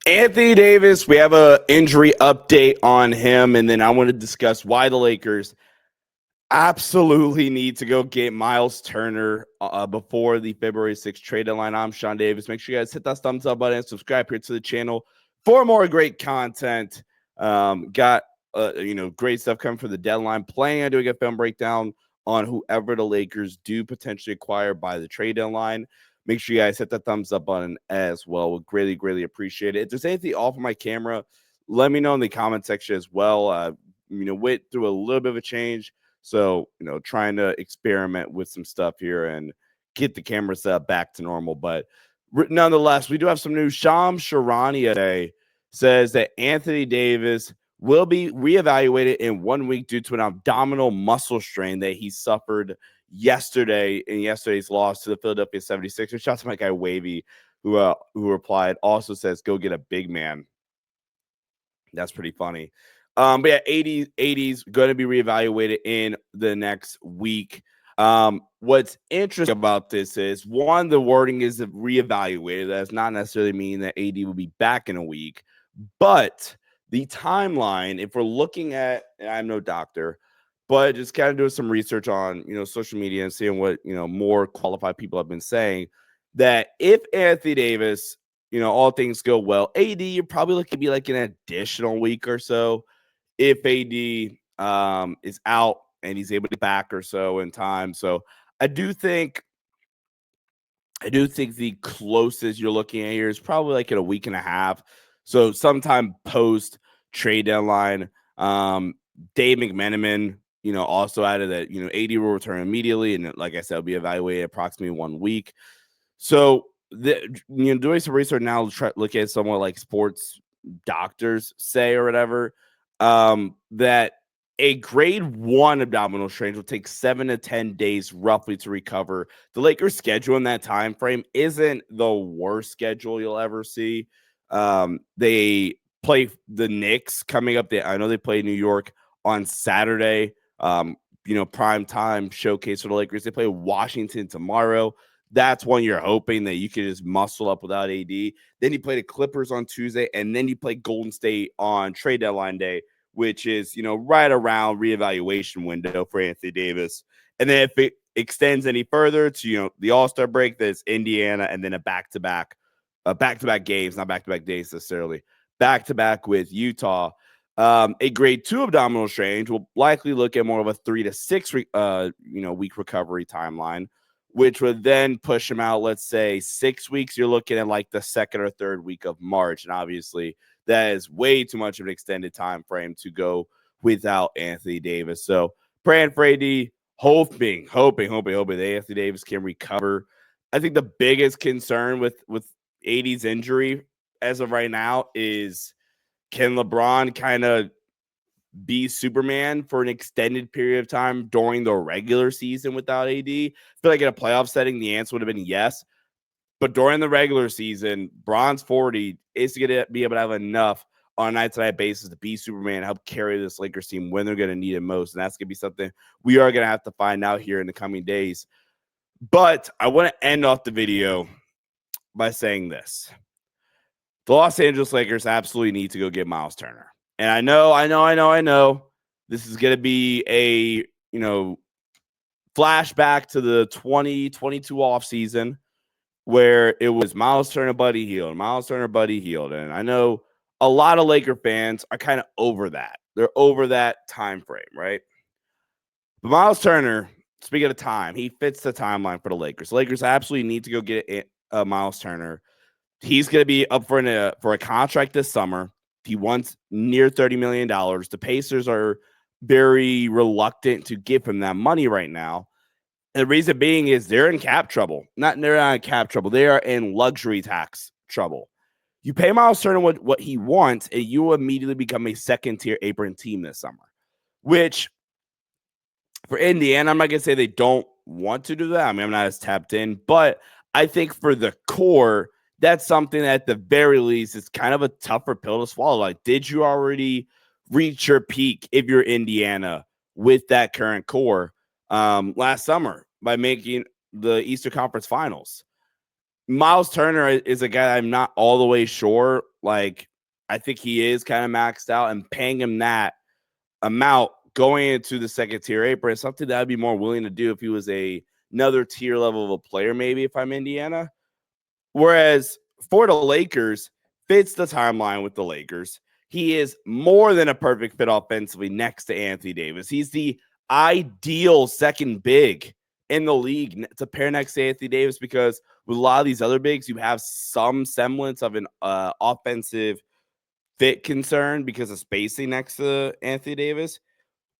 Anthony Davis, we have an injury update on him, and then I want to discuss why the Lakers absolutely need to go get Myles Turner before the February 6th trade deadline. I'm Sean Davis. Make sure you guys hit that thumbs up button and subscribe here to the channel for more great content. Got great stuff coming for the deadline. Planning on doing a film breakdown on whoever the Lakers do potentially acquire by the trade deadline. Make sure you guys hit that thumbs up button as well. Would greatly appreciate it. If there's anything off of my camera, let me know in the comment section as well. Went through a little bit of a change. So, trying to experiment with some stuff here and get the camera set up back to normal. But nonetheless, we do have some news. Charania today says that Anthony Davis will be reevaluated in 1 week due to an abdominal muscle strain that he suffered yesterday in yesterday's loss to the Philadelphia 76ers. Shout out to my guy Wavy, who replied, also says, go get a big man. That's pretty funny. But yeah, 80's going to be reevaluated in the next week. What's interesting about this is, one, the wording is reevaluated. That does not necessarily mean that AD will be back in a week, but the timeline, if we're looking at, and I'm no doctor, but just kind of doing some research on, social media and seeing what, more qualified people have been saying, that if Anthony Davis, all things go well, AD, you're probably looking to be like an additional week or so. If AD is out and he's able to back or so in time. So I do think the closest you're looking at here is probably like in a week and a half. So sometime post trade deadline. Dave McMenamin, also added that, AD will return immediately. And like I said, will be evaluated approximately 1 week. So doing some research now to try look at somewhat like sports doctors say or whatever, that a grade 1 abdominal strain will take 7 to 10 days roughly to recover. The Lakers' schedule in that time frame isn't the worst schedule you'll ever see. They play the Knicks coming up. I know they play New York on Saturday. Prime time showcase for the Lakers. They play Washington tomorrow. That's when you're hoping that you can just muscle up without AD. Then you play the Clippers on Tuesday, and then you play Golden State on trade deadline day, which is, right around reevaluation window for Anthony Davis. And then if it extends any further to, the All-Star break, that's Indiana, and then a back-to-back games, not back-to-back days necessarily, back-to-back with Utah. A grade 2 abdominal strain will likely look at more of a 3 to 6 week recovery timeline, which would then push him out, let's say 6 weeks. You're looking at like the second or third week of March. And obviously that is way too much of an extended time frame to go without Anthony Davis. So praying for AD, hoping that Anthony Davis can recover. I think the biggest concern with AD's injury as of right now is, can LeBron kind of be Superman for an extended period of time during the regular season without AD? I feel like in a playoff setting, the answer would have been yes. But during the regular season, Bron's 40 is going to be able to have enough on a night-to-night basis to be Superman, help carry this Lakers team when they're going to need it most. And that's going to be something we are going to have to find out here in the coming days. But I want to end off the video by saying this. The Los Angeles Lakers absolutely need to go get Myles Turner. And I know this is going to be a, flashback to the 2022 offseason where it was Myles Turner, Buddy Hield. And I know a lot of Laker fans are kind of over that. They're over that time frame, right? But Myles Turner, speaking of time, he fits the timeline for the Lakers. The Lakers absolutely need to go get Myles Turner. He's going to be up for a contract this summer. He wants near $30 million. The Pacers are very reluctant to give him that money right now. And the reason being is they're in cap trouble. They're not in cap trouble. They are in luxury tax trouble. You pay Myles Turner what he wants, and you will immediately become a second-tier apron team this summer, which for Indiana, I'm not going to say they don't want to do that. I mean, I'm not as tapped in, but I think for the core, that's something that at the very least is kind of a tougher pill to swallow. Like, did you already reach your peak if you're Indiana with that current core last summer by making the Eastern Conference Finals? Myles Turner is a guy I'm not all the way sure Like, I think he is kind of maxed out, and paying him that amount going into the second tier apron is something that I'd be more willing to do if he was another tier level of a player, maybe if I'm Indiana. Whereas for the Lakers, fits the timeline with the Lakers. He is more than a perfect fit offensively next to Anthony Davis. He's the ideal second big in the league to pair next to Anthony Davis, because with a lot of these other bigs, you have some semblance of an offensive fit concern because of spacing next to Anthony Davis.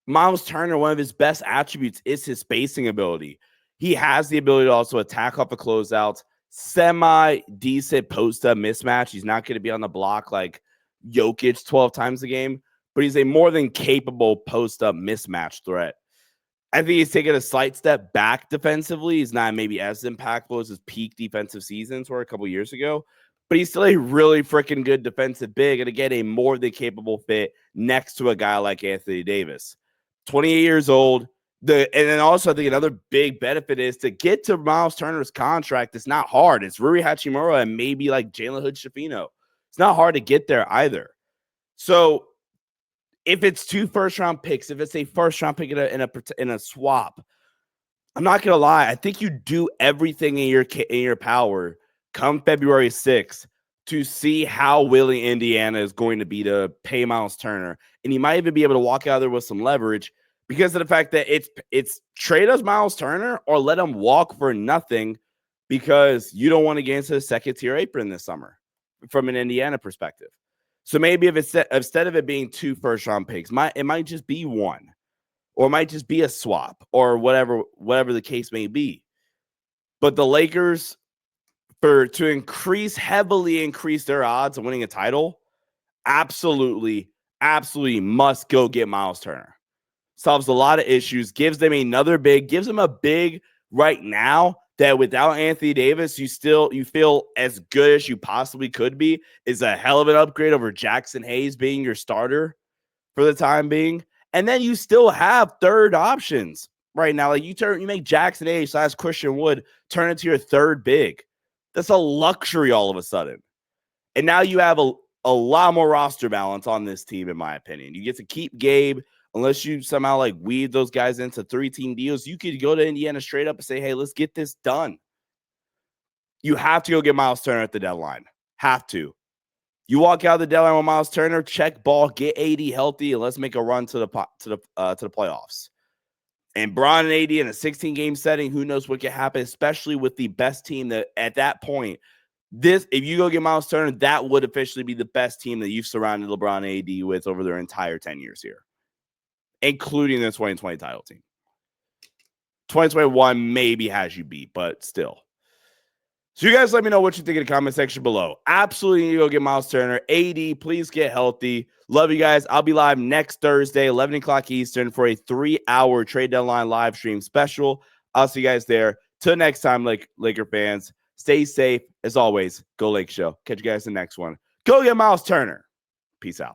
Myles Turner, one of his best attributes is his spacing ability. He has the ability to also attack off the closeouts, semi-decent post-up mismatch. He's not going to be on the block like Jokic 12 times a game, but he's a more than capable post-up mismatch threat. I think he's taken a slight step back defensively. He's not maybe as impactful as his peak defensive seasons were a couple years ago, but he's still a really freaking good defensive big, and again, a more than capable fit next to a guy like Anthony Davis. 28 years old. And then also, I think another big benefit is to get to Myles Turner's contract. It's not hard. It's Rui Hachimura and maybe like Jalen Hood-Schifino. It's not hard to get there either. So if it's 2 first-round picks, if it's a first-round pick in a swap, I'm not gonna lie. I think you do everything in your power come February 6th to see how willing Indiana is going to be to pay Myles Turner, and you might even be able to walk out there with some leverage because of the fact that it's trade us Myles Turner or let him walk for nothing because you don't want to get into the second tier apron this summer from an Indiana perspective. So maybe if it's instead of it being 2 first-round picks, it might just be 1, or it might just be a swap, or whatever the case may be. But the Lakers, to heavily increase their odds of winning a title, absolutely must go get Myles Turner. Solves a lot of issues, gives them another big, gives them a big right now that without Anthony Davis, you feel as good as you possibly could be, is a hell of an upgrade over Jackson Hayes being your starter for the time being. And then you still have third options right now. Like you make Jackson Hayes / Christian Wood turn into your third big. That's a luxury all of a sudden. And now you have a lot more roster balance on this team, in my opinion. You get to keep Gabe. Unless you somehow like weave those guys into 3-team deals, you could go to Indiana straight up and say, hey, let's get this done. You have to go get Myles Turner at the deadline. Have to. You walk out of the deadline with Myles Turner, check ball, get AD healthy, and let's make a run to the playoffs. And Bron and AD in a 16-game setting, who knows what could happen, especially with the best team that at that point, if you go get Myles Turner, that would officially be the best team that you've surrounded LeBron and AD with over their entire 10 years here, including the 2020 title team. 2021 maybe has you beat, but still. So you guys let me know what you think in the comment section below. Absolutely need to go get Myles Turner. AD, please get healthy. Love you guys. I'll be live next Thursday, 11 o'clock Eastern, for a 3-hour trade deadline live stream special. I'll see you guys there. Till next time, Laker fans, stay safe. As always, go Lake Show. Catch you guys in the next one. Go get Myles Turner. Peace out.